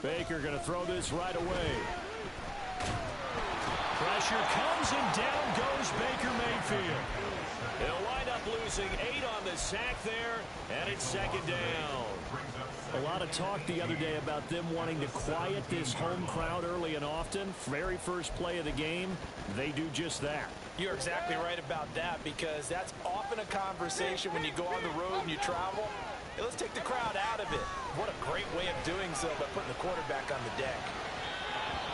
Baker going to throw this right away. Pressure comes and down goes Baker Mayfield. They'll wind up losing 8 on the sack there, and it's second down. A lot of talk the other day about them wanting to quiet this home crowd early and often. Very first play of the game, they do just that. You're exactly right about that, because that's often a conversation when you go on the road and you travel. Hey, let's take the crowd out of it. What a great way of doing so by putting the quarterback on the deck.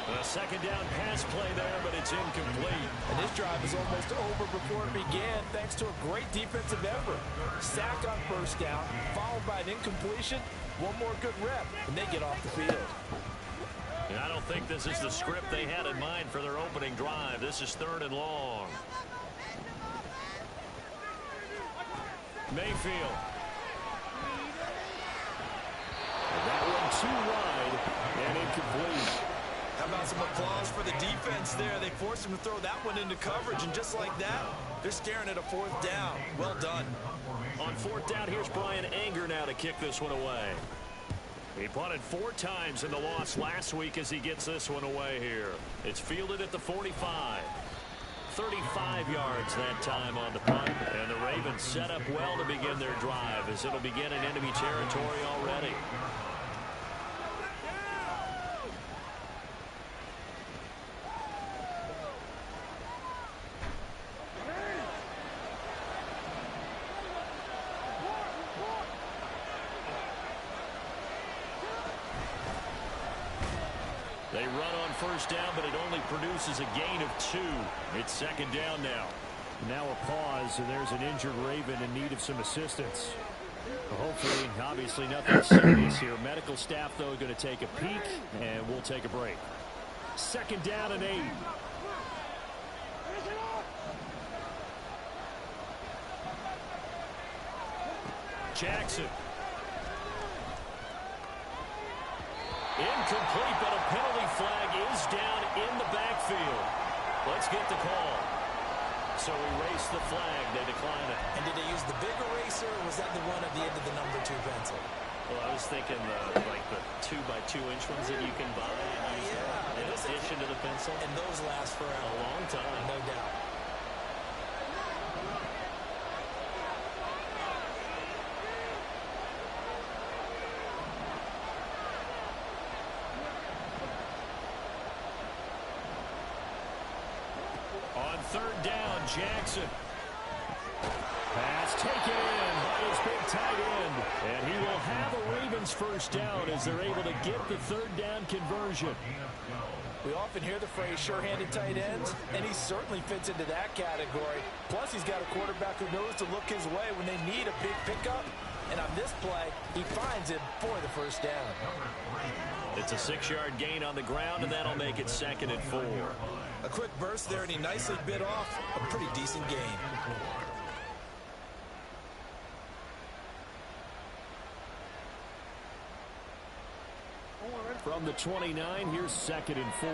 A second down pass play there, but it's incomplete. And this drive is almost over before it began, thanks to a great defensive effort. Sack on first down, followed by an incompletion. One more good rep, and they get off the field. And I don't think this is the script they had in mind for their opening drive. This is 3rd and long. Mayfield. And that one too wide and incomplete. How about some applause for the defense there? They forced him to throw that one into coverage, and just like that, they're staring at a 4th down. Well done. On 4th down, here's Brian Anger now to kick this one away. He punted 4 times in the loss last week as he gets this one away here. It's fielded at the 45. 35 yards that time on the punt, and the Ravens set up well to begin their drive as it'll begin in enemy territory already. They run on first down, but it only produces a gain of 2. It's second down now. Now a pause, and there's an injured Raven in need of some assistance. Hopefully, obviously nothing serious here. Medical staff, though, going to take a peek, and we'll take a break. Second down and 8. Jackson. Incomplete, but a penalty flag is down in the backfield. Let's get the call. So erase the flag. They decline it. And did they use the big eraser, or was that the one at the end of the number 2 pencil? Well, I was thinking like the 2x2-inch ones that you can buy and use in addition to the pencil. And those last for a long time. No doubt. On 3rd down, Jackson. Pass taken in by his big tight end. And he will have a Ravens first down as they're able to get the 3rd down conversion. We often hear the phrase sure-handed tight ends, and he certainly fits into that category. Plus, he's got a quarterback who knows to look his way when they need a big pickup. And on this play, he finds him for the first down. It's a 6-yard gain on the ground, and that'll make it 2nd and 4. A quick burst there, and he nicely bit off a pretty decent gain. From the 29, here's 2nd and 4.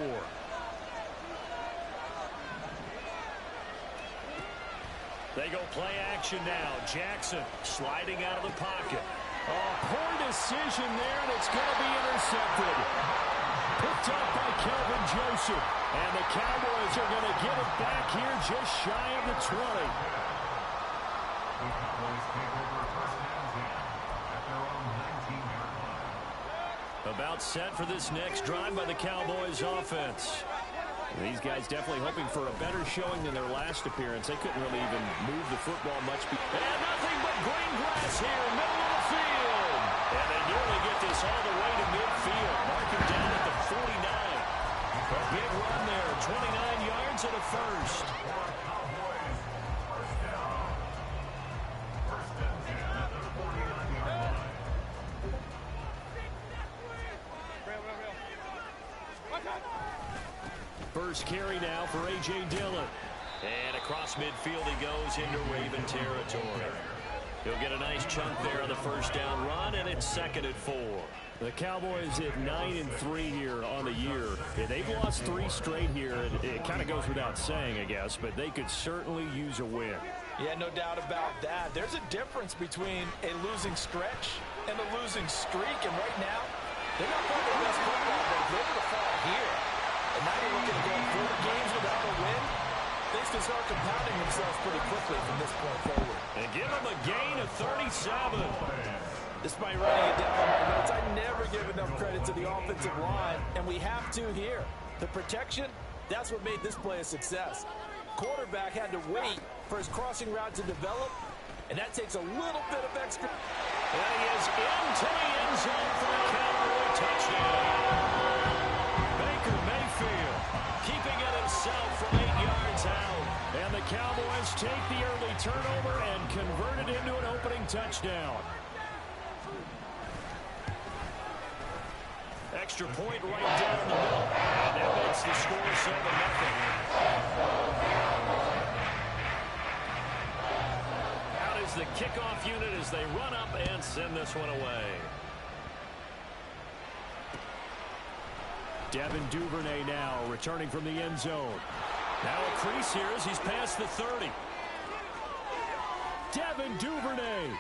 They go play action now. Jackson sliding out of the pocket. Oh, poor decision there, and it's going to be intercepted. Picked up by Kelvin Joseph. And the Cowboys are going to get it back here just shy of the 20. About set for this next drive by the Cowboys offense. These guys definitely hoping for a better showing than their last appearance. They couldn't really even move the football much. And nothing but green grass here, middle of the field. And they nearly get this all the way to midfield. Mark him down at the 49. A big run there, 29 yards and a first. First carry now for A.J. Dillon. And across midfield he goes into Raven territory. He'll get a nice chunk there on the first down run, and it's 2nd and 4. The Cowboys at 9-3 here on the year. They've lost 3 straight here. It kind of goes without saying, I guess, but they could certainly use a win. Yeah, no doubt about that. There's a difference between a losing stretch and a losing streak, and right now, They're not playing their best football, but if they're able to fall here, and now you're looking at going 4 games without a win, things can start compounding themselves pretty quickly from this point forward. And give them a gain of 37. Despite writing it down on my notes, I never give enough credit to the offensive line, and we have to here. The protection, that's what made this play a success. Quarterback had to wait for his crossing route to develop, and that takes a little bit of extra. And he is into the end zone for a Cowboy touchdown. Baker Mayfield keeping it himself from 8 yards out. And the Cowboys take the early turnover and convert it into an opening touchdown. Extra point right down the middle. And that makes the score 7-0. Out is the kickoff unit as they run up and send this one away. Devin Duvernay now returning from the end zone. Now a crease here as he's past the 30. Devin Duvernay.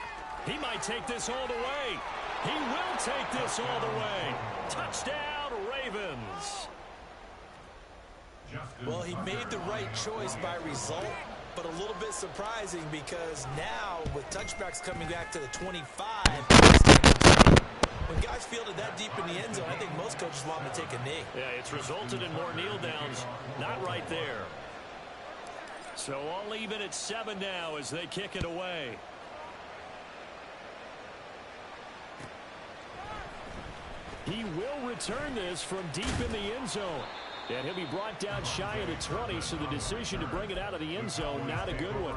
He might take this all the way. He will take this all the way. Touchdown, Ravens. Well, he made the right choice by result, but a little bit surprising because now with touchbacks coming back to the 25, when guys fielded that deep in the end zone, I think most coaches want him to take a knee. Yeah, it's resulted in more kneel downs. Not right there. So all even at 7 now as they kick it away. He will return this from deep in the end zone. And he'll be brought down shy of the 20, so the decision to bring it out of the end zone, not a good one.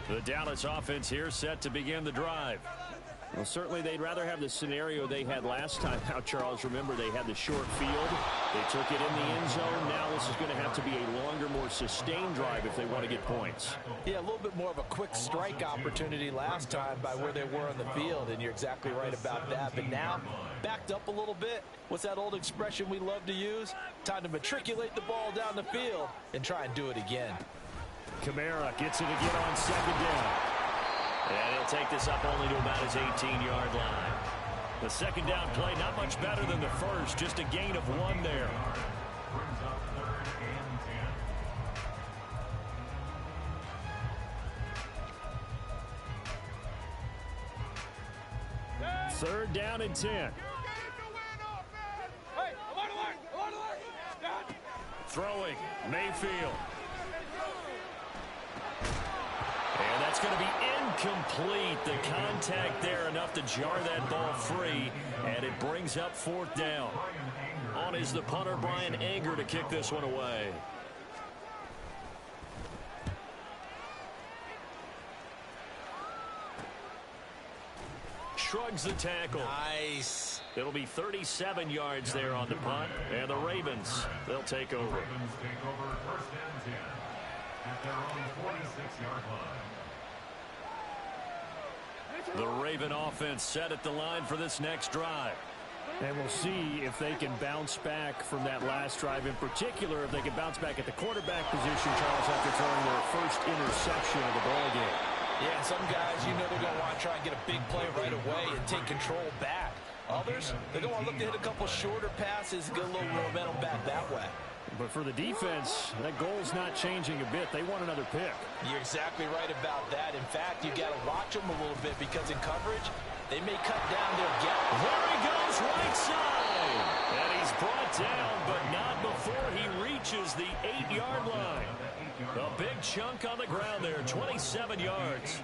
The Dallas offense here set to begin the drive. Well, certainly they'd rather have the scenario they had last time out, Charles. Remember, they had the short field. They took it in the end zone. Now this is going to have to be a longer, more sustained drive if they want to get points. Yeah, a little bit more of a quick strike opportunity last time by where they were on the field, and you're exactly right about that. But now, backed up a little bit. What's that old expression we love to use? Time to matriculate the ball down the field and try and do it again. Kamara gets it again on 2nd down. And he'll take this up only to about his 18-yard line. The 2nd down play not much better than the first, just a gain of 1 there. Third down and 10. Throwing, Mayfield. And that's going to be incomplete. The contact there enough to jar that ball free, and it brings up 4th down. On is the punter, Brian Anger, to kick this one away. Shrugs the tackle. Nice. It'll be 37 yards there on the punt, and the Ravens, they'll take over. Ravens take over 1st and 10 at their own 46-yard line. The Raven offense set at the line for this next drive. And we'll see if they can bounce back from that last drive. In particular, if they can bounce back at the quarterback position, Charles, after throwing their first interception of the ball game. Yeah, some guys, you know they're going to want to try and get a big play right away and take control back. Others, they're going to look to hit a couple shorter passes and get a little momentum back that way. But for the defense, that goal's not changing a bit. They want another pick. You're exactly right about that. In fact, you got to watch them a little bit because in coverage, they may cut down their gap. There he goes, right side. And he's brought down, but not before he reaches the 8-yard line. A big chunk on the ground there, 27 yards.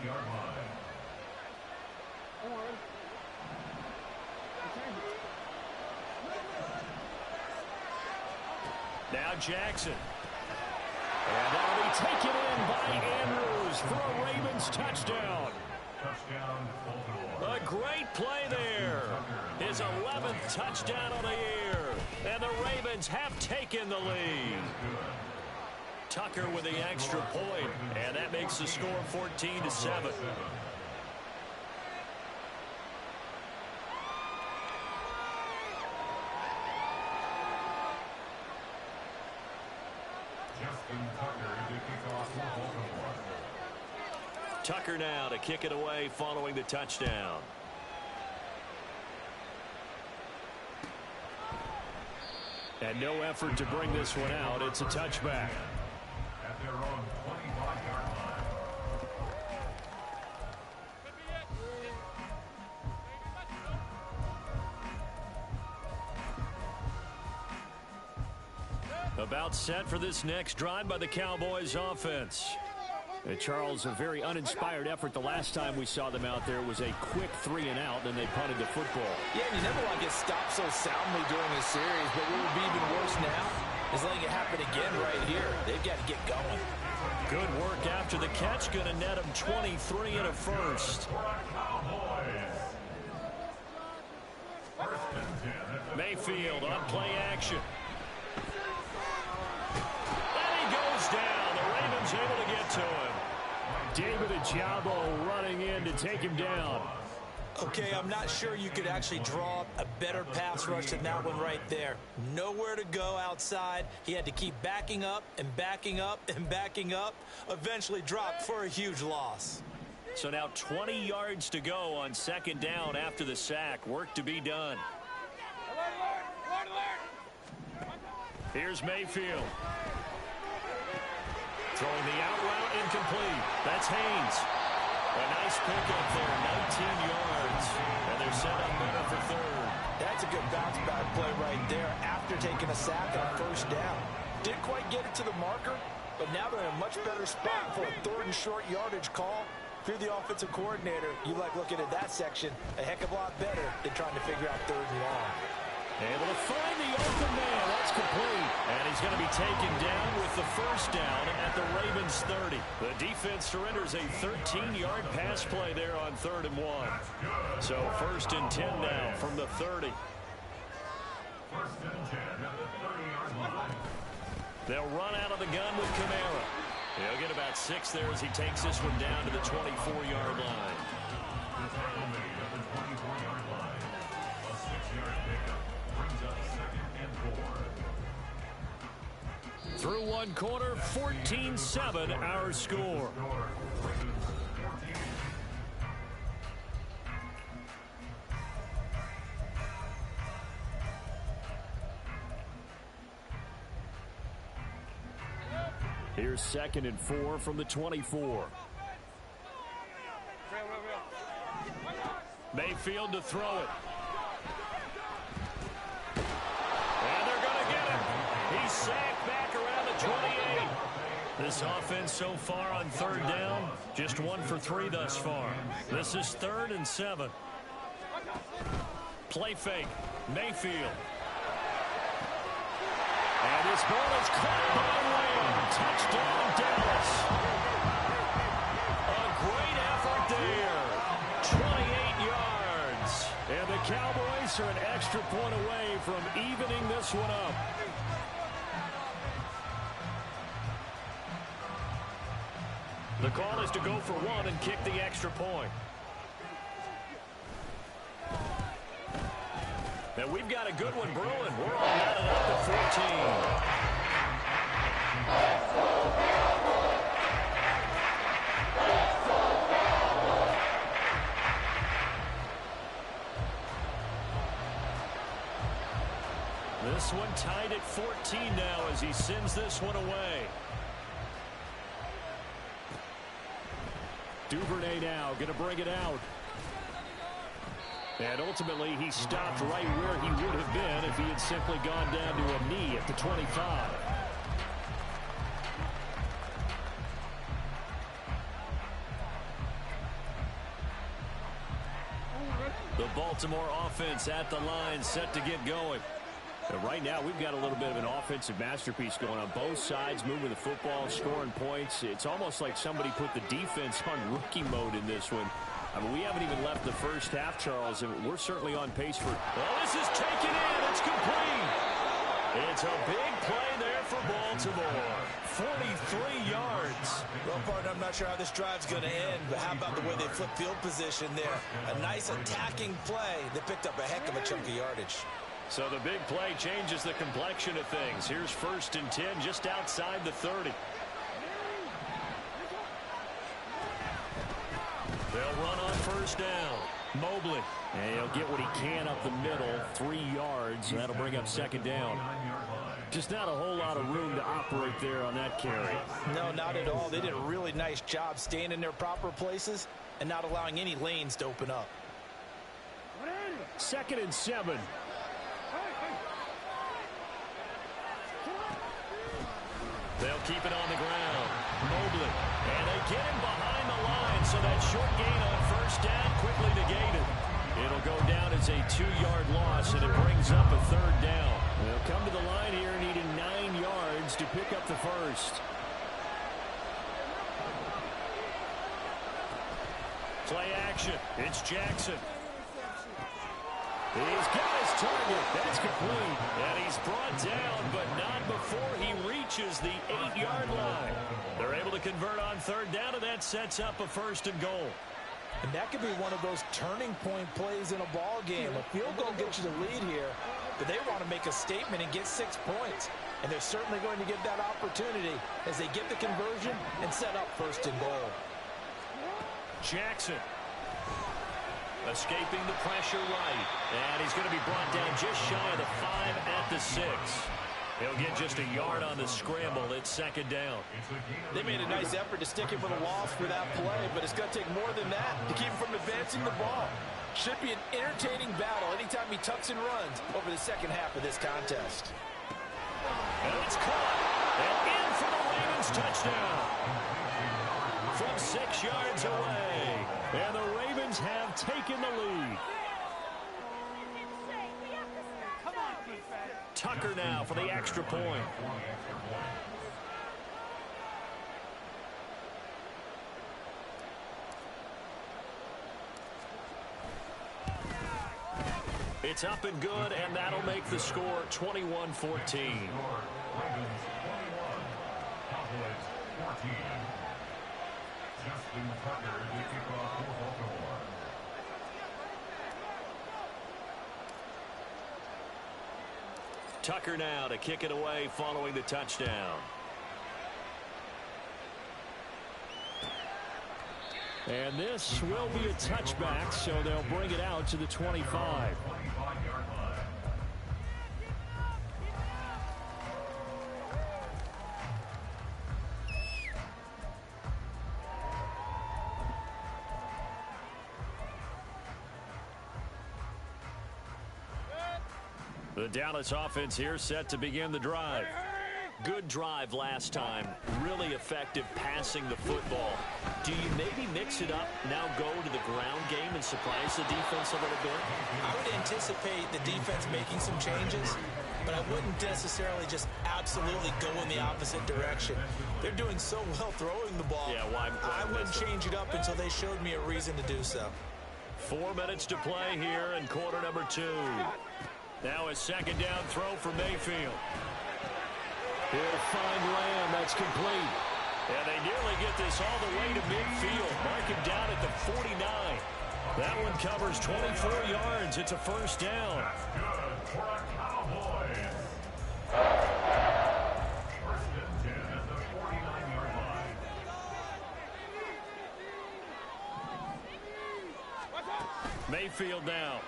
Now Jackson. And that'll be taken in by Andrews for a Ravens touchdown. A great play there. His 11th touchdown on the year. And the Ravens have taken the lead. Tucker with the extra point, and that makes the score 14-7. Tucker now to kick it away following the touchdown. And no effort to bring this one out. It's a touchback. At their own 25-yard line. About set for this next drive by the Cowboys offense. Charles, a very uninspired effort the last time we saw them out there. It was a quick 3-and-out, and they punted the football. Yeah, and you never want to get stopped so soundly during a series, but what would be even worse now is letting it happen again right here. They've got to get going. Good work after the catch. Going to net them 23 and a first. Mayfield on play action. And he goes down. The Ravens able to get to him. David Ojabo running in to take him down. Okay, I'm not sure you could actually draw up a better pass rush than that one right there. Nowhere to go outside. He had to keep backing up and backing up and backing up. Eventually dropped for a huge loss. So now 20 yards to go on second down after the sack. Work to be done. Here's Mayfield. Throwing the out route incomplete. That's Haynes. A nice pickup there, 19 yards. And they're set up better for third. That's a good bounce back play right there after taking a sack on first down. Didn't quite get it to the marker, but now they're in a much better spot for a third and short yardage call. If you're the offensive coordinator, you like looking at that section a heck of a lot better than trying to figure out third and long. Able to find the open man. That's complete. And he's going to be taken down with the first down at the Ravens 30. The defense surrenders a 13-yard pass play there on 3rd and 1. So 1st and 10 now from the 30. 1st and 10 at the 30-yard line. They'll run out of the gun with Kamara. He'll get about 6 there as he takes this one down to the 24-yard line. The tackle made at the 24-yard line. A 6-yard pickup brings up 2nd and 4. Through one quarter, 14-7 our score. Here's 2nd and 4 from the 24. Mayfield to throw it. And they're going to get him. He's sacked back around the 28. This offense so far on 3rd down, just 1 for 3 thus far. This is 3rd and 7. Play fake. Mayfield. And his ball is caught by Lamb. Touchdown, Dallas. A great effort there. 28 yards. And the Cowboys are an extra point away from evening this one up. The call is to go for 1 and kick the extra point. And we've got a good one brewing. We're all knotted up at 14. This one tied at 14 now as he sends this one away. Duvernay now going to bring it out. And ultimately, he stopped right where he would have been if he had simply gone down to a knee at the 25. The Baltimore offense at the line, set to get going. And right now, we've got a little bit of an offensive masterpiece going on. Both sides moving the football, scoring points. It's almost like somebody put the defense on rookie mode in this one. I mean, we haven't even left the first half, Charles, and we're certainly on pace for... Well, this is taken in. It's complete. It's a big play there for Baltimore. 43 yards. Well, partner, I'm not sure how this drive's going to end, but how about the way they flip field position there? A nice attacking play that picked up a heck of a chunk of yardage. So the big play changes the complexion of things. Here's 1st and 10 just outside the 30. They'll run on 1st down. Mobley. And he'll get what he can up the middle. 3 yards. That'll bring up 2nd down. Just not a whole lot of room to operate there on that carry. No, not at all. They did a really nice job staying in their proper places and not allowing any lanes to open up. 2nd and 7. They'll keep it on the ground. Mobley. And they get him behind the line, so that short gain on 1st down quickly negated. It'll go down as a 2-yard loss, and it brings up a 3rd down. They'll come to the line here needing 9 yards to pick up the 1st. Play action. It's Jackson. He's got his target. That's complete. And he's brought down, but not before he reaches the 8-yard line. They're able to convert on 3rd down, and that sets up a 1st and goal. And that could be one of those turning point plays in a ball game. A field goal gets you the lead here, but they want to make a statement and get 6 points. And they're certainly going to get that opportunity as they get the conversion and set up 1st and goal. Jackson. Escaping the pressure right. And he's going to be brought down just shy of the 5 at the 6. He'll get just a yard on the scramble. It's 2nd down. They made a nice effort to stick him with a loss for that play, but it's going to take more than that to keep him from advancing the ball. Should be an entertaining battle anytime he tucks and runs over the 2nd half of this contest. And it's caught. And in for the Ravens touchdown. From 6 yards away. And the Ravens have taken the lead. Tucker now for the extra point. It's up and good, and that'll make the score 21-14. Tucker now to kick it away following the touchdown. And this will be a touchback, so they'll bring it out to the 25. The Dallas offense here set to begin the drive. Good drive last time. Really effective passing the football. Do you maybe mix it up, now go to the ground game and surprise the defense a little bit? I would anticipate the defense making some changes, but I wouldn't necessarily just absolutely go in the opposite direction. They're doing so well throwing the ball. Yeah, why I wouldn't change it up until they showed me a reason to do so. 4 minutes to play here in quarter number 2. Now a 2nd down throw for Mayfield. He'll find Lamb. That's complete. And they nearly get this all the way to midfield. Mark him down at the 49. That one covers 24 yards. It's a 1st down. That's good for a Cowboys. 1st and 10 at the 49-yard line. Mayfield now.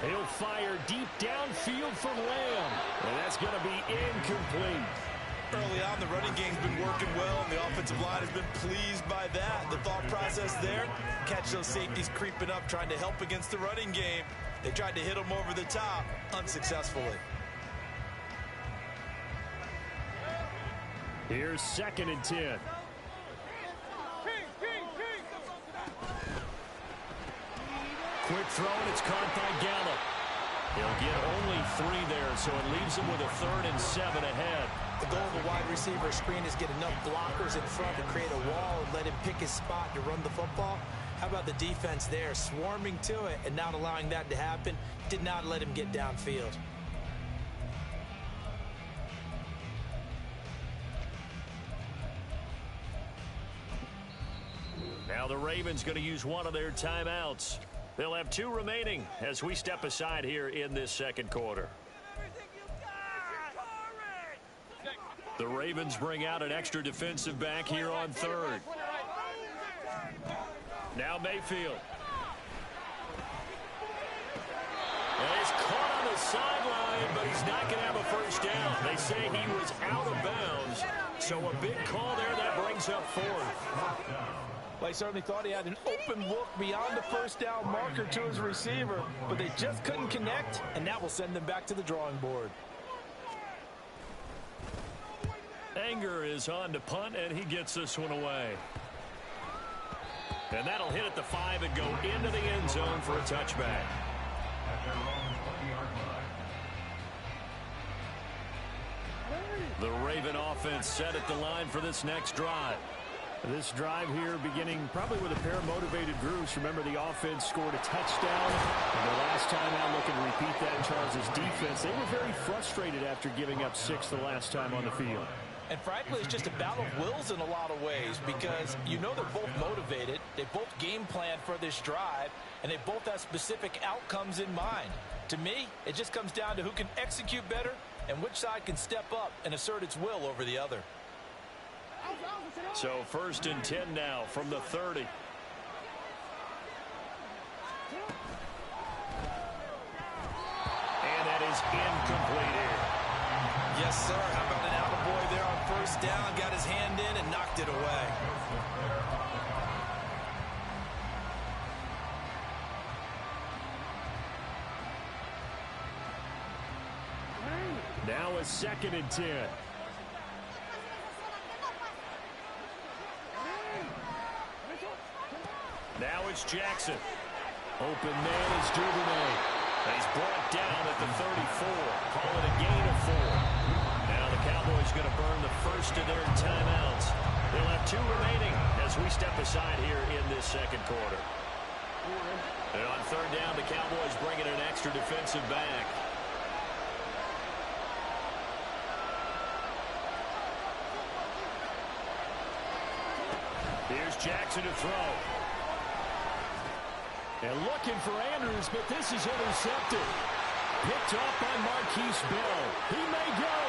He'll fire deep downfield for Lamb. And that's going to be incomplete. Early on, the running game's been working well, and the offensive line has been pleased by that. The thought process there, catch those safeties creeping up, trying to help against the running game. They tried to hit them over the top, unsuccessfully. Here's 2nd and 10. Quick throw, and it's caught by Gallup. He'll get only 3 there, so it leaves him with a 3rd and 7 ahead. The goal of a wide receiver screen is get enough blockers in front to create a wall and let him pick his spot to run the football. How about the defense there, swarming to it and not allowing that to happen? Did not let him get downfield. Now the Ravens going to use one of their timeouts. They'll have 2 remaining as we step aside here in this second quarter. The Ravens bring out an extra defensive back here on third. Now Mayfield. And he's caught on the sideline, but he's not going to have a first down. They say he was out of bounds. So a big call there that brings up 4th. Well, he certainly thought he had an open look beyond the first down marker to his receiver, but they just couldn't connect, and that will send them back to the drawing board. Anger is on to punt, and he gets this one away. And that'll hit at the 5 and go into the end zone for a touchback. The Raven offense set at the line for this next drive. This drive here beginning probably with a pair of motivated groups. Remember, the offense scored a touchdown. And the last time out, looking to repeat that in Charles' defense. They were very frustrated after giving up 6 the last time on the field. And frankly, it's just a battle of wills in a lot of ways because you know they're both motivated. They both game plan for this drive, and they both have specific outcomes in mind. To me, it just comes down to who can execute better and which side can step up and assert its will over the other. So 1st and 10 now from the 30. And that is incomplete here. Yes, sir. How about an attaboy there on first down? Got his hand in and knocked it away. Now a 2nd and 10. Now it's Jackson. Open man is Duvernay. He's brought down at the 34. Call it a gain of 4. Now the Cowboys going to burn the first of their timeouts. They'll have 2 remaining as we step aside here in this second quarter. And on 3rd down, the Cowboys bringing an extra defensive back. Here's Jackson to throw. And looking for Andrews, but this is intercepted. Picked off by Marquise Bell. He may go.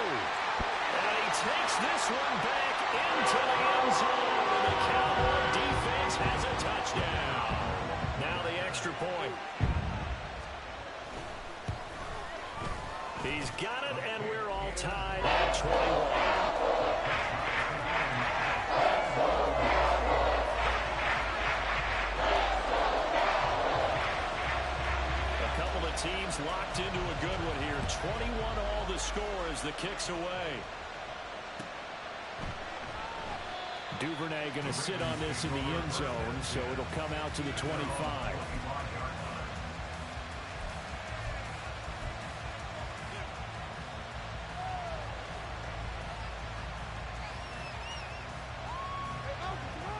And he takes this one back into the end zone. And the Cowboy defense has a touchdown. Now the extra point. He's got it, and we're all tied at 21. Teams locked into a good one here. 21 all the score as the kick's away. Duvernay going to sit on this in the end zone, so it'll come out to the 25.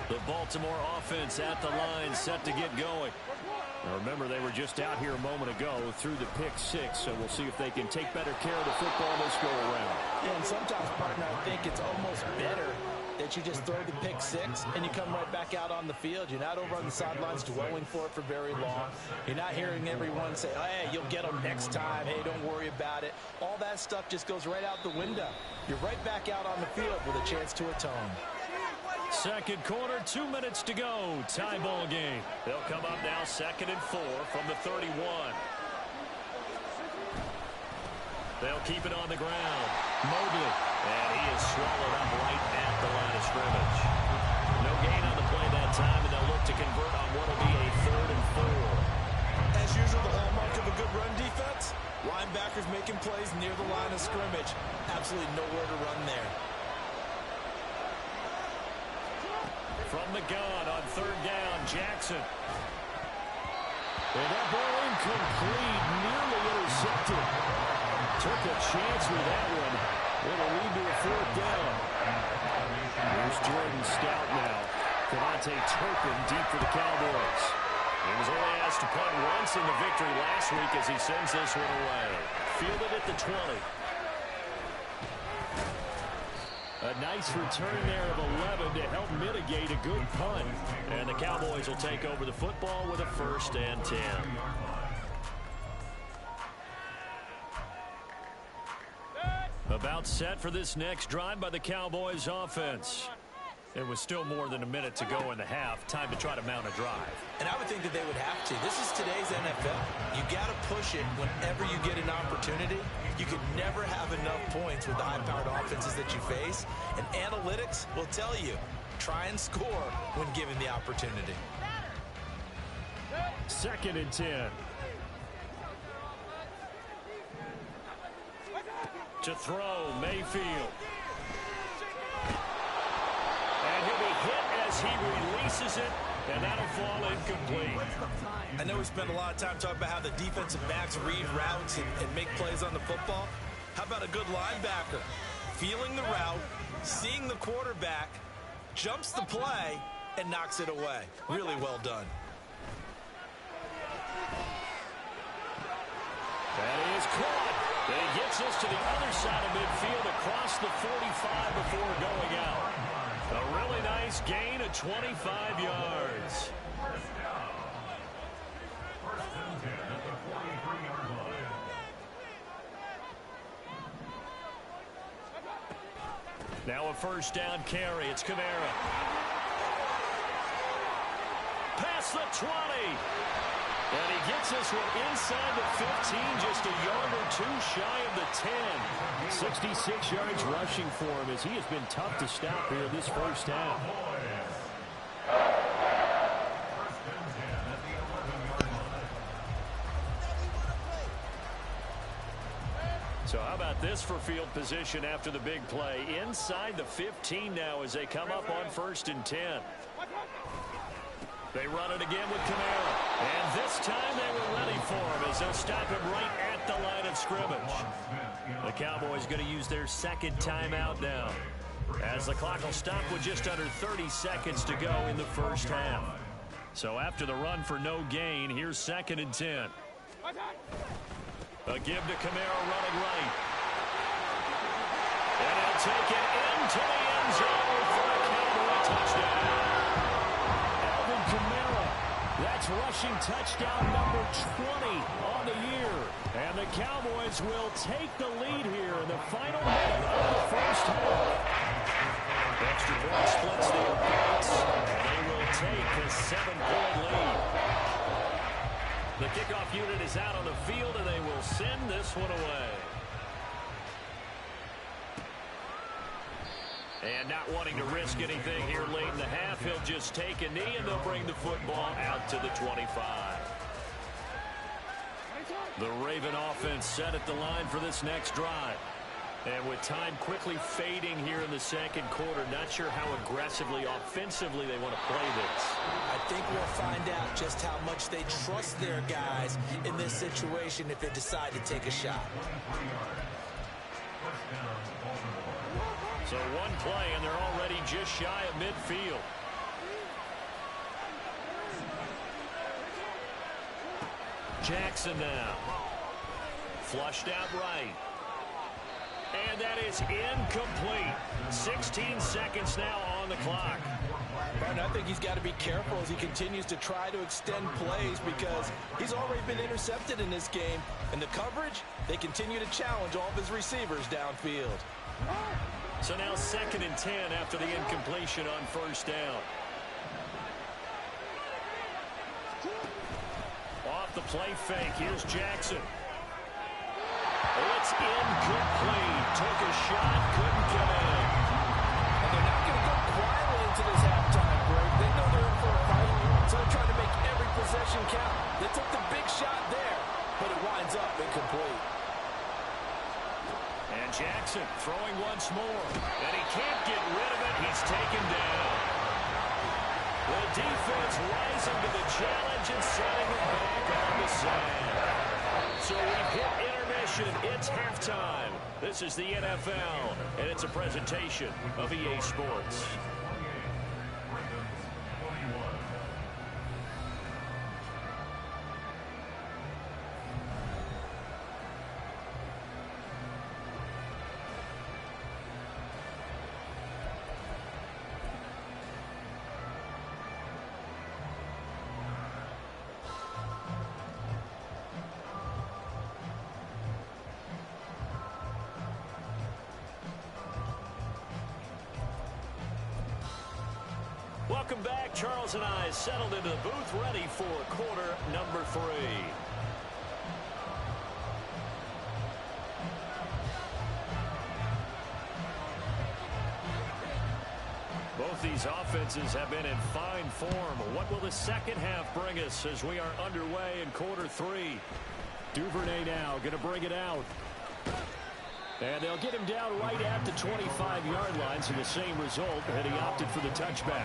The Baltimore offense at the line, set to get going. Now remember, they were just out here a moment ago through the pick 6, so we'll see if they can take better care of the football this go around. Yeah, and sometimes, partner, I think it's almost better that you just throw the pick 6 and you come right back out on the field. You're not over on the sidelines dwelling for it for very long. You're not hearing everyone say, hey, you'll get them next time. Hey, don't worry about it. All that stuff just goes right out the window. You're right back out on the field with a chance to atone. Second quarter, 2 minutes to go. Tie ball game. They'll come up now 2nd and 4 from the 31. They'll keep it on the ground. Mobley. And he is swallowed up right at the line of scrimmage. No gain on the play that time, and they'll look to convert on what will be a 3rd and 4. As usual, the hallmark of a good run defense, linebackers making plays near the line of scrimmage. Absolutely nowhere to run there. From the gun on 3rd down, Jackson. And that ball incomplete, nearly intercepted. Took a chance with that one. It'll lead to a 4th down. Here's Jordan Stout now. Devontae Turpin deep for the Cowboys. He was only asked to punt once in the victory last week as he sends this one away. Fielded at the 20. A a nice return there of 11 to help mitigate a good punt. And the Cowboys will take over the football with a 1st and 10. About set for this next drive by the Cowboys offense. There was still more than a minute to go in the half. Time to try to mount a drive. And I would think that they would have to. This is today's NFL. You got to push it whenever you get an opportunity. You can never have enough points with the high-powered offenses that you face. And analytics will tell you, try and score when given the opportunity. 2nd and 10. To throw, Mayfield. And he'll be hit as he releases it, and that'll fall incomplete. I know we spent a lot of time talking about how the defensive backs read routes and make plays on the football. How about a good linebacker? Feeling the route, seeing the quarterback, jumps the play, and knocks it away. Really well done. That is caught. And he gets us to the other side of midfield across the 45 before going out. A really nice gain of 25 yards. First and 10 at the 43-yard line. Now a 1st down carry. It's Kamara. Past the 20. And he gets us one inside the 15, just a yard or 2 shy of the 10. 66 yards rushing for him as he has been tough to stop here this first half. So how about this for field position after the big play? Inside the 15 now as they come up on 1st and 10. They run it again with Kamara. And this time they were ready for him as they'll stop him right at the line of scrimmage. The Cowboys going to use their 2nd timeout now, as the clock will stop with just under 30 seconds to go in the first half. So after the run for no gain, here's 2nd and 10. A give to Kamara running right. And he'll take it into the end zone for a Cowboy touchdown. Kamara, that's rushing touchdown number 20 on the year. And the Cowboys will take the lead here in the final minute of the first half. Extra point splits the points, and they will take a 7-point lead. The kickoff unit is out on the field, and they will send this one away. And not wanting to risk anything here late in the half, he'll just take a knee, and they'll bring the football out to the 25. The Raven offense set at the line for this next drive. And with time quickly fading here in the 2nd quarter, not sure how aggressively, offensively they want to play this. I think we'll find out just how much they trust their guys in this situation if they decide to take a shot. So one play, and they're already just shy of midfield. Jackson now. Flushed out right. And that is incomplete. 16 seconds now on the clock. And I think he's got to be careful as he continues to try to extend plays because he's already been intercepted in this game. And the coverage, they continue to challenge all of his receivers downfield. So now 2nd and 10 after the incompletion on 1st down. Off the play fake, here's Jackson. It's incomplete. Took a shot, couldn't get in. And they're not going to go quietly into this halftime break. They know they're in for a fight, so they're trying to make every possession count. They took the big shot there, but it winds up incomplete. And Jackson throwing once more. And he can't get rid of it. He's taken down. The defense rising to the challenge and setting it back on the sand. So we've hit intermission. It's halftime. This is the NFL, and it's a presentation of EA Sports. Welcome back. Charles and I settled into the booth, ready for quarter number 3. Both these offenses have been in fine form. What will the second half bring us as we are underway in quarter 3? Duvernay now going to bring it out. And they'll get him down right at the 25-yard line, so the same result, and he opted for the touchback.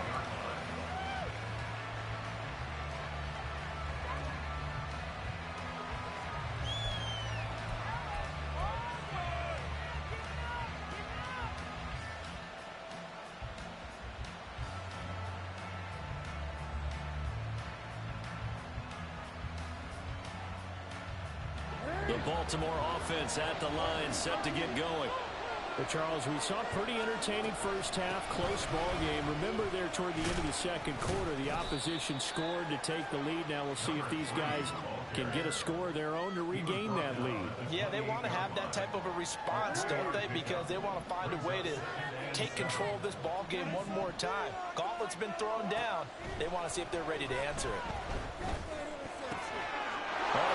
The Baltimore offense at the line, set to get going. Well, Charles, we saw a pretty entertaining first half, close ball game. Remember there toward the end of the second quarter, the opposition scored to take the lead. Now we'll see if these guys can get a score of their own to regain that lead. Yeah, they want to have that type of a response, don't they? Because they want to find a way to take control of this ball game one more time. Gauntlet's been thrown down. They want to see if they're ready to answer it.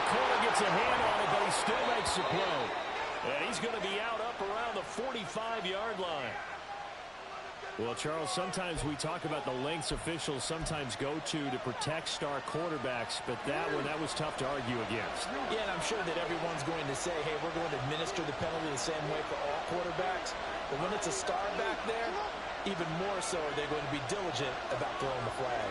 Corner gets a hand on it, but he still makes the play. And he's going to be out up around the 45-yard line. Well, Charles, sometimes we talk about the lengths officials sometimes go to protect star quarterbacks, but that was tough to argue against. Yeah, and I'm sure that everyone's going to say, hey, we're going to administer the penalty the same way for all quarterbacks. But when it's a star back there, even more so are they going to be diligent about throwing the flag.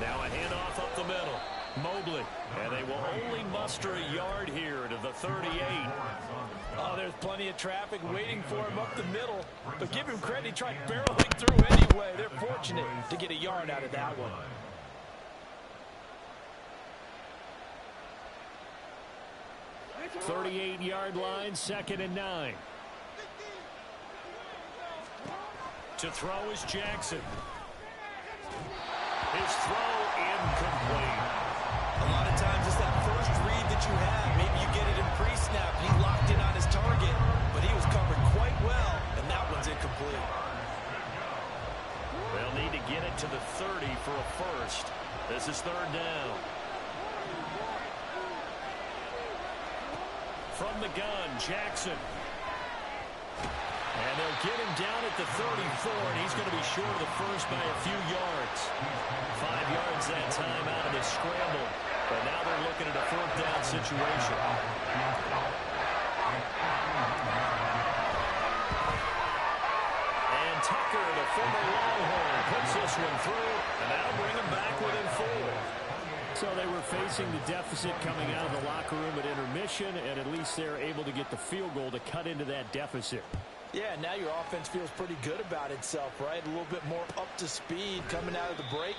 Now a handoff up the middle. Mobley. And they will only muster a yard here to the 38. Oh, there's plenty of traffic waiting for him up the middle. But give him credit, he tried barreling through anyway. They're fortunate to get a yard out of that one. – 38-yard line, 2nd and 9. To throw is Jackson. His throw incomplete. A lot of times it's that first read that you have. Maybe you get it in pre-snap. He locked in on his target, but he was covered quite well, and that one's incomplete. They'll need to get it to the 30 for a first. This is 3rd down. From the gun, Jackson. And they'll get him down at the 34, and he's going to be short of the first by a few yards. 5 yards that time out of the scramble. But now they're looking at a 4th down situation. And Tucker, the former Longhorn, puts this one through, and that'll bring him back within 4. So they were facing the deficit coming out of the locker room at intermission, and at least they're able to get the field goal to cut into that deficit. Yeah, now your offense feels pretty good about itself, right? A little bit more up to speed coming out of the break.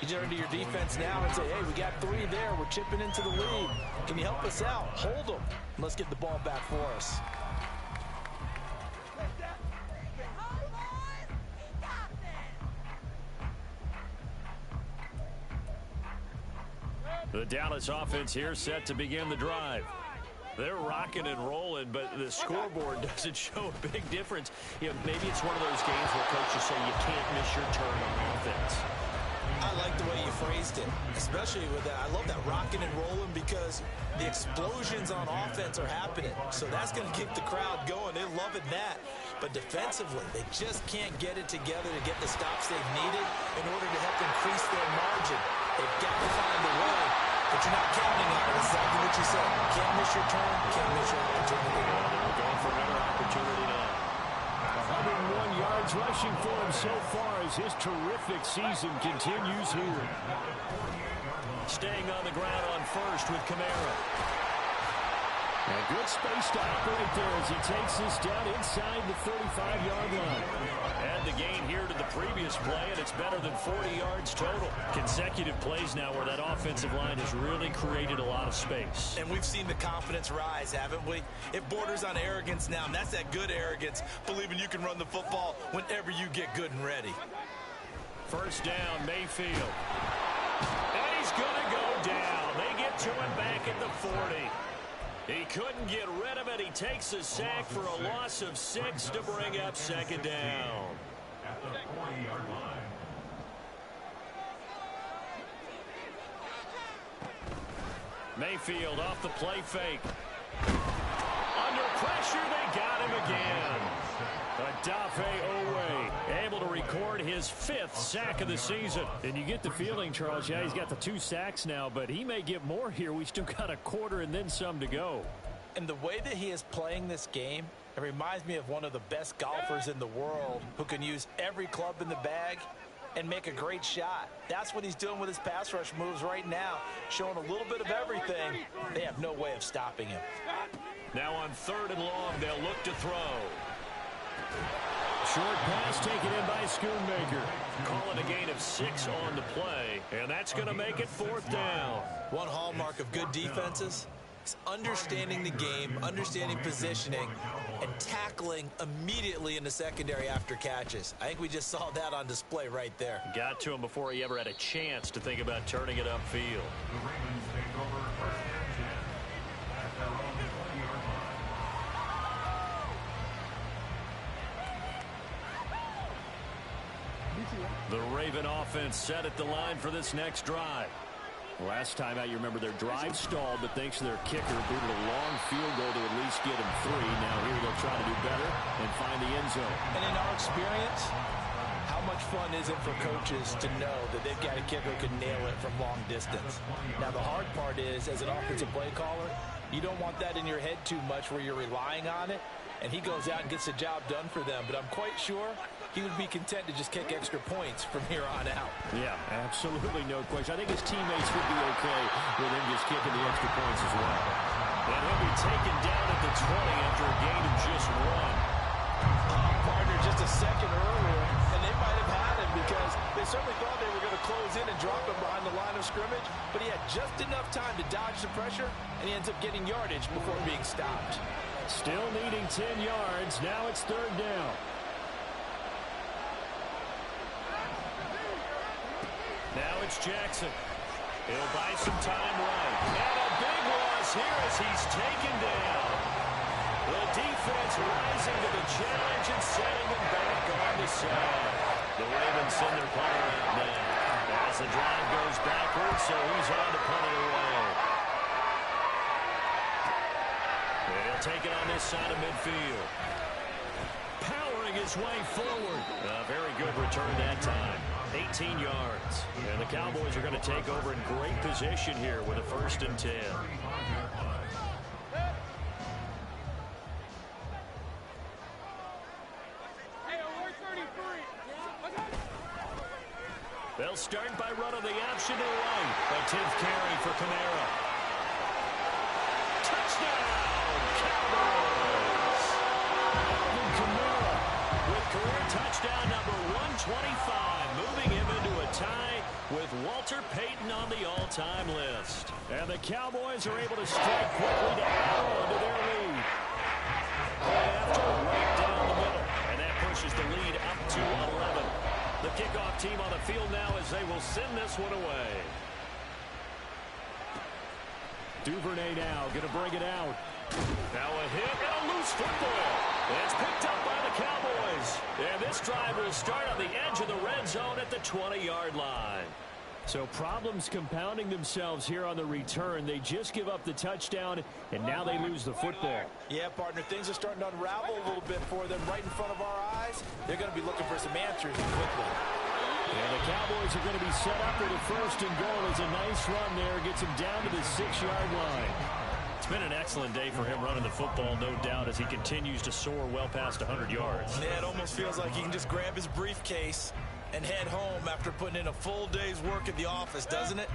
You turn to your defense now and say, hey, we got 3 there. We're chipping into the lead. Can you help us out? Hold them. Let's get the ball back for us. The Dallas offense here set to begin the drive. They're rocking and rolling, but the scoreboard doesn't show a big difference. You know, maybe it's one of those games where coaches say you can't miss your turn on offense. I like the way you phrased it, especially with that. I love that rocking and rolling because the explosions on offense are happening. So that's going to keep the crowd going. They're loving that. But defensively, they just can't get it together to get the stops they've needed in order to help increase their margin. They've got to find a way, but you're not counting on it. Exactly what you said. Can't miss your turn, can't miss your opportunity. They're going for another opportunity now. 101 yards rushing for him so far as his terrific season continues here. Staying on the ground on first with Kamara. A good space to operate there as he takes this down inside the 35-yard line. Add the gain here to the previous play, and it's better than 40 yards total. Consecutive plays now where that offensive line has really created a lot of space. And we've seen the confidence rise, haven't we? It borders on arrogance now, and that's that good arrogance, believing you can run the football whenever you get good and ready. First down, Mayfield. And he's going to go down. They get to him back at the 40. He couldn't get rid of it. He takes a sack for a loss of 6 to bring up second down. At the 40-yard line. Mayfield off the play fake. Under pressure, they got him again. Adafe Owe able to record his 5th sack of the season. And you get the feeling, Charles, yeah, he's got the 2 sacks now, but he may get more here. We still got a quarter and then some to go. And the way that he is playing this game, it reminds me of one of the best golfers in the world who can use every club in the bag and make a great shot. That's what he's doing with his pass rush moves right now, showing a little bit of everything. They have no way of stopping him. Now on 3rd and long, they'll look to throw. Short pass taken in by Schoonmaker. Calling a gain of 6 on the play, and that's going to make it 4th down. One hallmark of good defenses is understanding the game, understanding positioning, and tackling immediately in the secondary after catches. I think we just saw that on display right there. Got to him before he ever had a chance to think about turning it upfield. The Ravens take over 1st and 10 at their own 20-yard line. The Raven offense set at the line for this next drive. Last time out, you remember their drive stalled, but thanks to their kicker, booted a long field goal to at least get them 3. Now here they'll try to do better and find the end zone. And in our experience, how much fun is it for coaches to know that they've got a kicker who can nail it from long distance? Now the hard part is, as an offensive play caller, you don't want that in your head too much where you're relying on it, and he goes out and gets the job done for them. But I'm quite sure he would be content to just kick extra points from here on out. Yeah, absolutely no question. I think his teammates would be okay with him just kicking the extra points as well. And he'll be taken down at the 20 after a gain of just 1. Partner just a second earlier, and they might have had him because they certainly thought they were going to close in and drop him behind the line of scrimmage, but he had just enough time to dodge the pressure, and he ends up getting yardage before being stopped. Still needing 10 yards. Now it's 3rd down. Now it's Jackson. He'll buy some time right. And a big loss here as he's taken down. The defense rising to the challenge and setting him back on the side. The Ravens send their punter out now. As the drive goes backwards, so he's on to punt it away. And he'll take it on this side of midfield. Powering his way forward. A very good return that time. 18 yards. And the Cowboys are going to take over in great position here with a 1st and 10. They'll start by running the option to the right. A 10th carry for Kamara. Touchdown, Cowboys! Alvin Kamara with career touchdown number 125, moving him into a tie with Walter Payton on the all-time list. And the Cowboys are able to strike quickly to add on to their lead. After right down the middle, and that pushes the lead up to 11. The kickoff team on the field now as they will send this one away. Duvernay now going to bring it out. Now a hit and a loose football. It's picked up by the Cowboys. And this drive will start on the edge of the red zone at the 20-yard line. So problems compounding themselves here on the return. They just give up the touchdown, and now they lose the football. Yeah, partner, things are starting to unravel a little bit for them right in front of our eyes. They're going to be looking for some answers quickly. And the Cowboys are going to be set up with a 1st and goal. It's a nice run there. Gets him down to the 6-yard line. It's been an excellent day for him running the football, no doubt, as he continues to soar well past 100 yards. Yeah, it almost feels like he can just grab his briefcase and head home after putting in a full day's work at the office, doesn't it?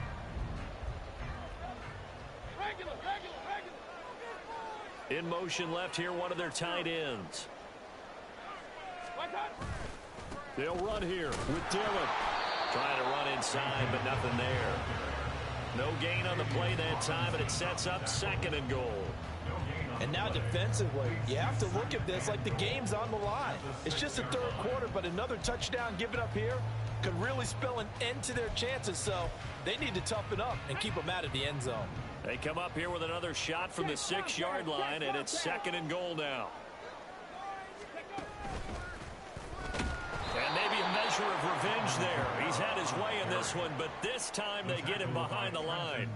In motion left here, one of their tight ends. They'll run here with Dillon. Trying to run inside, but nothing there. No gain on the play that time, and it sets up 2nd and goal. And now defensively, you have to look at this like the game's on the line. It's just the 3rd quarter, but another touchdown given up here could really spell an end to their chances, so they need to toughen up and keep them out of the end zone. They come up here with another shot from the 6-yard line, and it's 2nd and goal now. And maybe a measure of revenge there. He's had his way in this one, but this time they get him behind the line.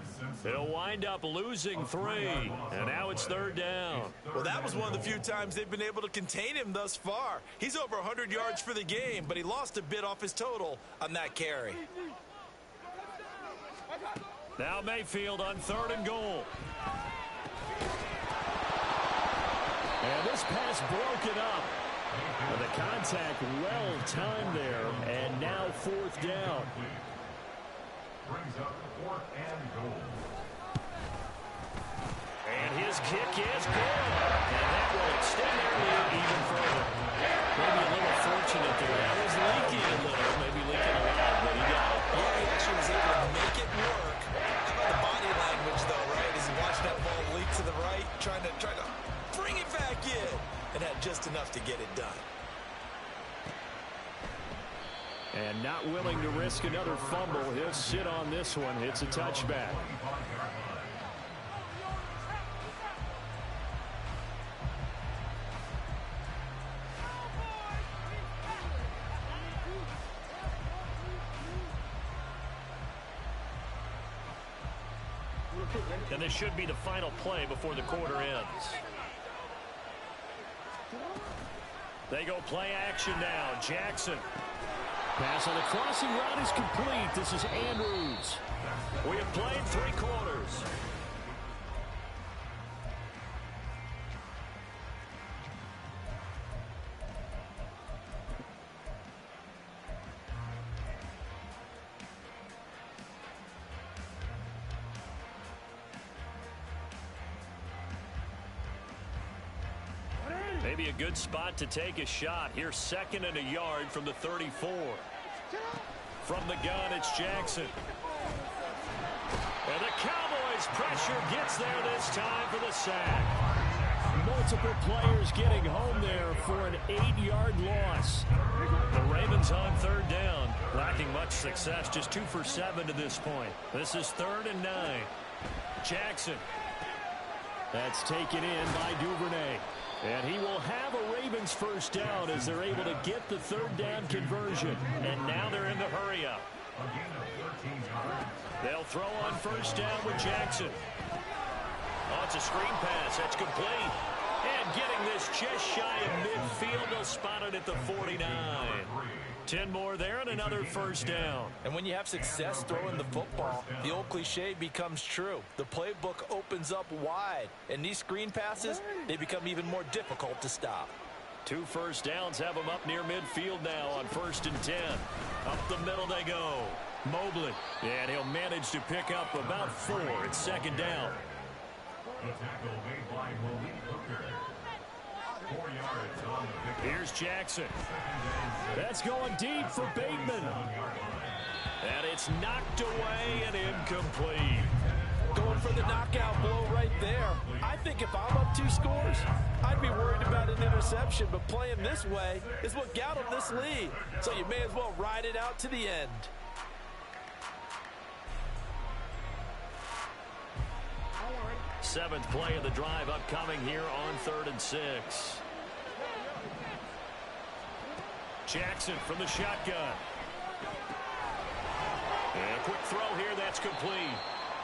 They'll wind up losing 3, and now it's 3rd down. Well, that was one of the few times they've been able to contain him thus far. He's over 100 yards for the game, but he lost a bit off his total on that carry. Now Mayfield on 3rd and goal. And this pass broken up. Well, the contact well timed there, and now 4th down. Brings up 4th and goal. And his kick is good. And that will extend their lead even further. Maybe a little fortunate there. That was leaking a little, maybe leaking a lot, but he got it. Yeah, he actually was able to make it work. How about the body language, though, right? As he watched that ball leak to the right, trying to bring it back in, and had just enough to get it done. And not willing to risk another fumble. He'll sit on this one. It's a touchback. And this should be the final play before the quarter ends. They go play action now. Jackson. Pass on the crossing route is complete. This is Andrews. We have played 3 quarters. Maybe a good spot to take a shot. Here's 2nd and a yard from the 34. From the gun, it's Jackson. And the Cowboys' pressure gets there this time for the sack. Multiple players getting home there for an 8-yard loss. The Ravens on 3rd down. Lacking much success, just 2 for 7 to this point. This is 3rd and 9. Jackson. That's taken in by Duvernay. And he will have a Ravens first down as they're able to get the 3rd down conversion. And now they're in the hurry-up. They'll throw on 1st down with Jackson. Oh, it's a screen pass. That's complete. And getting this just shy of midfield. They'll spot it at the 49. 10 more there and another 1st down. And when you have success throwing the football, the old cliche becomes true. The playbook opens up wide. And these screen passes, they become even more difficult to stop. 2 first downs have them up near midfield now on 1st and 10. Up the middle they go. Mobley. And he'll manage to pick up about 4. It's 2nd down. The tackle made by MOE Hooker. 4 yards on the pick. Here's Jackson. That's going deep for Bateman. And it's knocked away and incomplete. Going for the knockout blow right there. I think if I'm up 2 scores, I'd be worried about an interception, but playing this way is what got him this lead. So you may as well ride it out to the end. Seventh play of the drive upcoming here on 3rd and 6. Jackson from the shotgun. And a quick throw here, that's complete.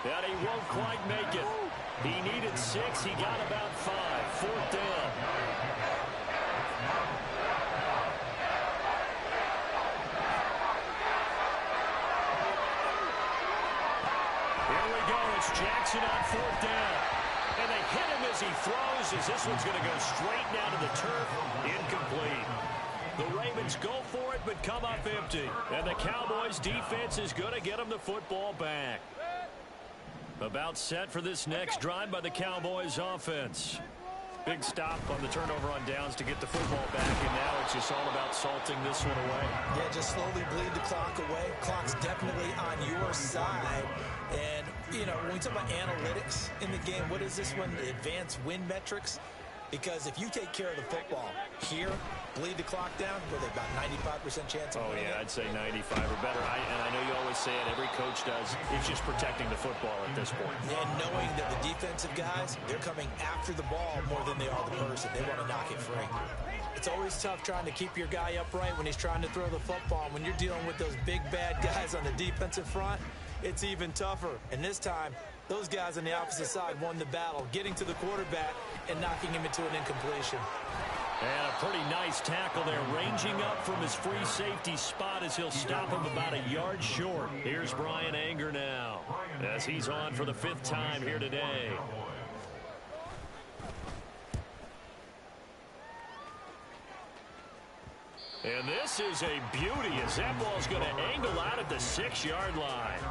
But he won't quite make it. He needed 6, he got about 5. 4th down. Here we go, it's Jackson on 4th down. And they hit him as he throws, as this one's going to go straight down to the turf. Incomplete. The Ravens go for it, but come up empty. And the Cowboys' defense is going to get them the football back. About set for this next drive by the Cowboys' offense. Big stop on the turnover on downs to get the football back, and now it's just all about salting this one away. Yeah, just slowly bleed the clock away. Clock's definitely on your side. And, you know, when we talk about analytics in the game, what is this one? The advanced win metrics. Because if you take care of the football here, bleed the clock down, where they've got 95% chance of winning. Yeah, I'd say 95 or better. And I know you always say it, every coach does. It's just protecting the football at this point. And knowing that the defensive guys, they're coming after the ball more than they are the person. They want to knock it free. It's always tough trying to keep your guy upright when he's trying to throw the football. When you're dealing with those big, bad guys on the defensive front, it's even tougher. And this time, those guys on the opposite side won the battle, getting to the quarterback and knocking him into an incompletion. And a pretty nice tackle there, ranging up from his free safety spot as he'll stop him about a yard short. Here's Brian Anger now, as he's on for the 5th time here today. And this is a beauty as that ball's going to angle out at the 6-yard line.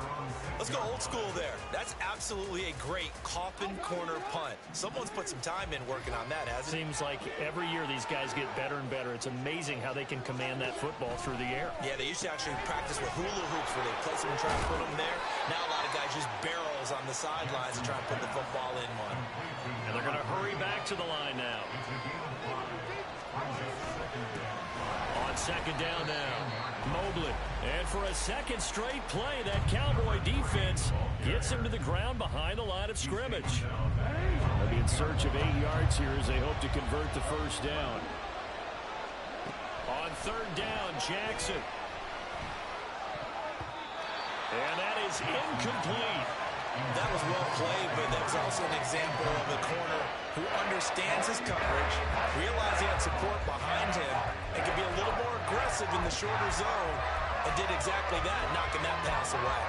Let's go old school there. That's absolutely a great coffin corner punt. Someone's put some time in working on that, hasn't it? Seems like every year these guys get better and better. It's amazing how they can command that football through the air. Yeah, they used to actually practice with hula hoops where they place them and try to put them there. Now a lot of guys use barrels on the sidelines to try and put the football in one. And they're going to hurry back to the line now. On 2nd down now, Mobley. And for a 2nd straight play, that Cowboy defense gets him to the ground behind the line of scrimmage. They'll be in search of 8 yards here as they hope to convert the 1st down. On 3rd down, Jackson. And that is incomplete. That was well played, but that's also an example of a corner who understands his coverage, realized he had support behind him, and can be a little more aggressive in the shorter zone, and did exactly that, knocking that pass away.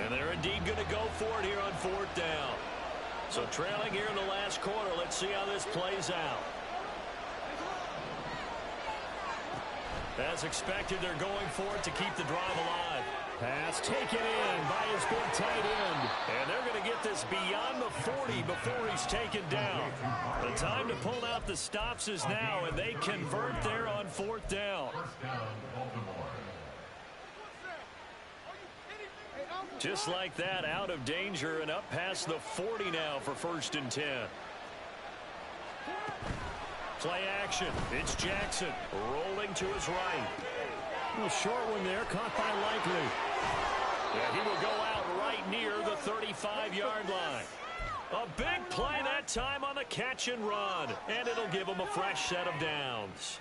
And they're indeed going to go for it here on 4th down. So trailing here in the last quarter, let's see how this plays out. As expected, they're going for it to keep the drive alive. Pass taken in by his big tight end. And they're going to get this beyond the 40 before he's taken down. The time to pull out the stops is now, and they convert there on 4th down. Just like that, out of danger and up past the 40 now for 1st and 10. Play action. It's Jackson rolling to his right. A short one there, caught by Likely. Yeah, he will go out right near the 35-yard line. A big play that time on the catch and run, and it'll give him a fresh set of downs.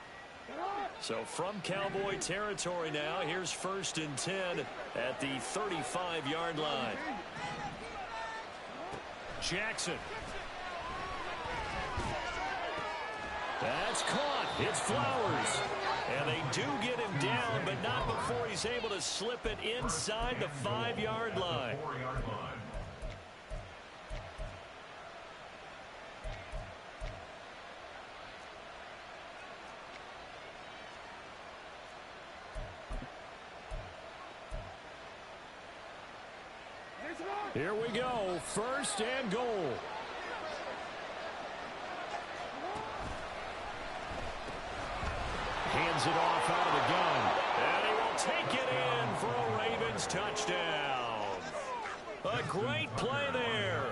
So from Cowboy territory now, here's 1st and 10 at the 35-yard line. Jackson. That's caught. It's Flowers. And they do get him down, but not before he's able to slip it inside the 5-yard line. Here we go, 1st and goal. Hands it off out of the gun. And he will take it in for a Ravens touchdown. A great play there.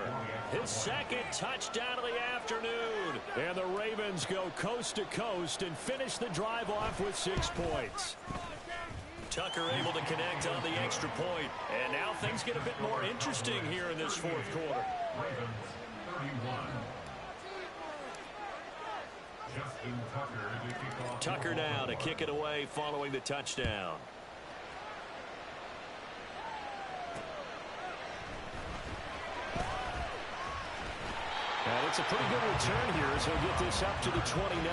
His 2nd touchdown of the afternoon. And the Ravens go coast to coast and finish the drive off with 6 points. Tucker able to connect on the extra point. And now things get a bit more interesting here in this 4th quarter. Tucker now to kick it away following the touchdown. And it's a pretty good return here as he'll get this up to the 29.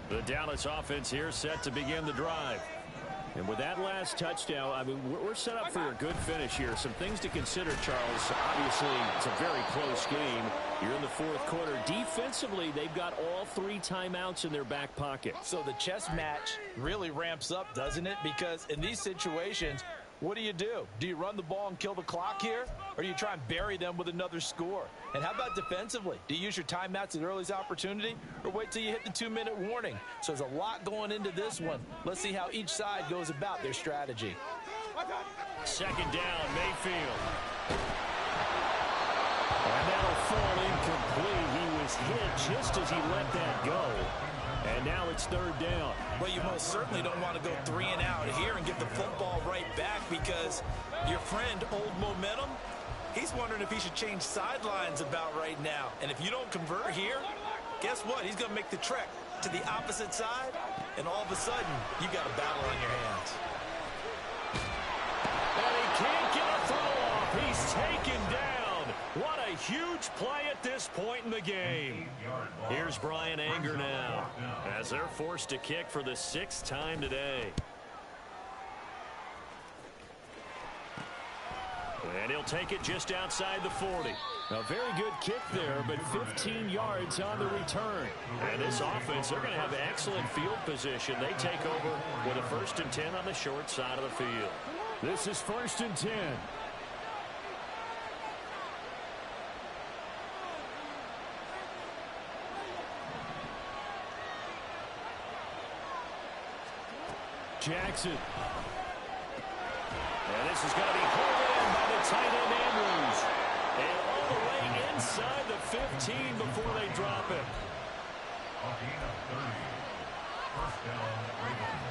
The Dallas offense here set to begin the drive. And with that last touchdown, I mean, we're set up for a good finish here. Some things to consider, Charles. Obviously, it's a very close game. You're in the 4th quarter. Defensively, they've got all 3 timeouts in their back pocket. So the chess match really ramps up, doesn't it? Because in these situations, What do? Do you run the ball and kill the clock here? Or do you try and bury them with another score? And how about defensively? Do you use your timeouts at earliest opportunity or wait till you hit the 2-minute warning? So there's a lot going into this one. Let's see how each side goes about their strategy. Second down, Mayfield. And that'll fall incomplete. He was hit just as he let that go. And now it's third down. Well, you most certainly don't want to go 3 and out here and get the football right back because your friend, Old Momentum, he's wondering if he should change sidelines about right now. And if you don't convert here, guess what? He's going to make the trek to the opposite side, and all of a sudden, you got a battle on your hands. And he can't get a throw off. He's taken down. What a huge play at this point in the game. Here's Brian Anger now as they're forced to kick for the 6th time today. And he'll take it just outside the 40. A very good kick there, but 15 yards on the return. And this offense, they're going to have excellent field position. They take over with a 1st and 10 on the short side of the field. This is 1st and 10. Jackson. And this is going to be pulled in by the tight end Andrews. And all the way inside the 15 before they drop it. A gain of 30. First down, Ravens.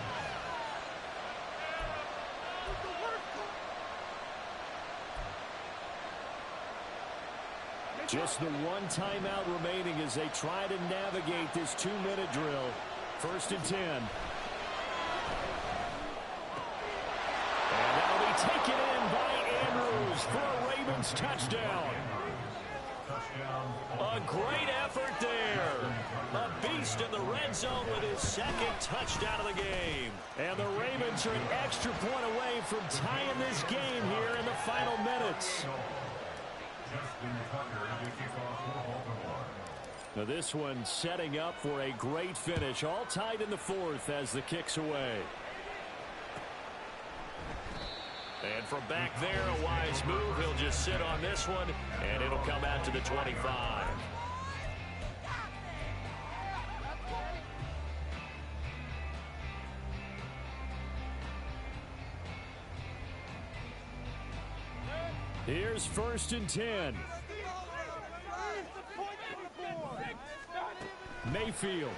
Just the one timeout remaining as they try to navigate this 2-minute drill. 1st and 10. And that'll be taken in by Andrews for a Ravens touchdown. A great effort there. A beast in the red zone with his 2nd touchdown of the game. And the Ravens are an extra point away from tying this game here in the final minutes. Now this one setting up for a great finish. All tied in the 4th as the kick's away. And from back there, a wise move. He'll just sit on this one, and it'll come out to the 25. Here's 1st and 10. Mayfield.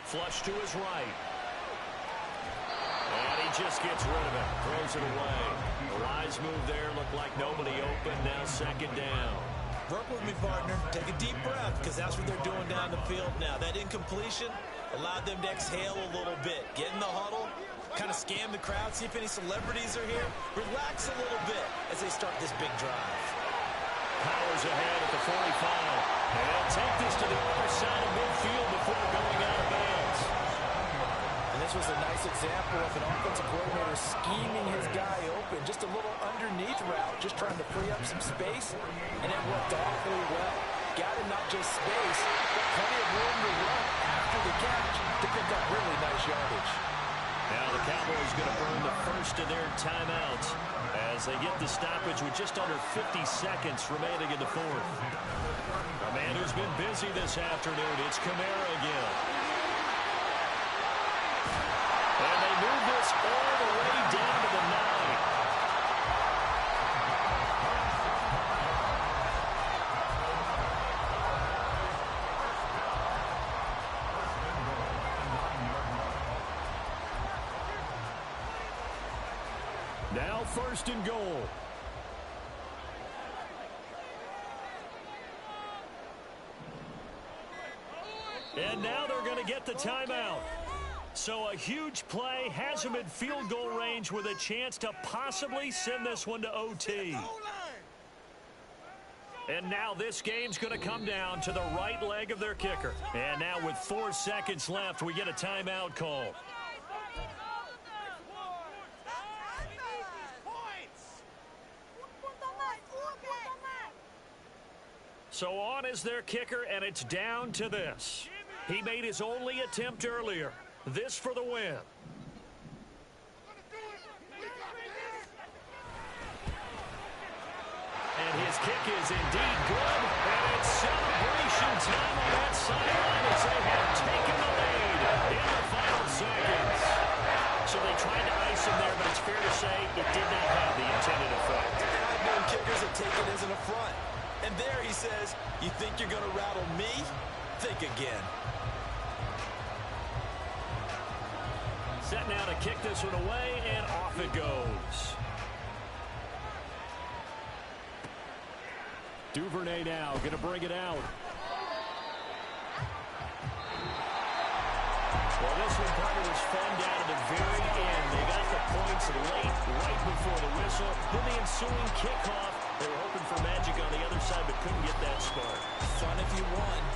Flush to his right. And he just gets rid of it. Throws it away. A wise move there. Looked like nobody open. Now 2nd down. Work with me, partner. Take a deep breath because that's what they're doing down the field now. That incompletion allowed them to exhale a little bit. Get in the huddle. Kind of scan the crowd. See if any celebrities are here. Relax a little bit as they start this big drive. Powers ahead at the 45. And they'll take this to the other side of midfield before going out of bounds. And this was a nice example of an offensive coordinator scheming his guy open. Just a little underneath route, just trying to free up some space. And it worked awfully well. Got him not just space, but plenty of room to run after the catch to pick up really nice yardage. Now the Cowboys going to burn the 1st of their timeouts as they get the stoppage with just under 50 seconds remaining in the 4th. A man who's been busy this afternoon, it's Kamara again. And they move this all the way down to the 9. Now 1st and goal. And now they're going to get the timeout. So a huge play has them in field goal range with a chance to possibly send this one to OT. And now this game's going to come down to the right leg of their kicker. And now with 4 seconds left, we get a timeout call. So on is their kicker, and it's down to this. He made his only attempt earlier. This for the win. And his kick is indeed good. And it's celebration time on that sideline as they have taken the lead in the final seconds. So they tried to ice him there, but it's fair to say it did not have the intended effect. And I've known kickers that take it as an affront. And there he says, you think you're going to rattle me? Think again. Set now to kick this one away, and off it goes. Duvernay now going to bring it out.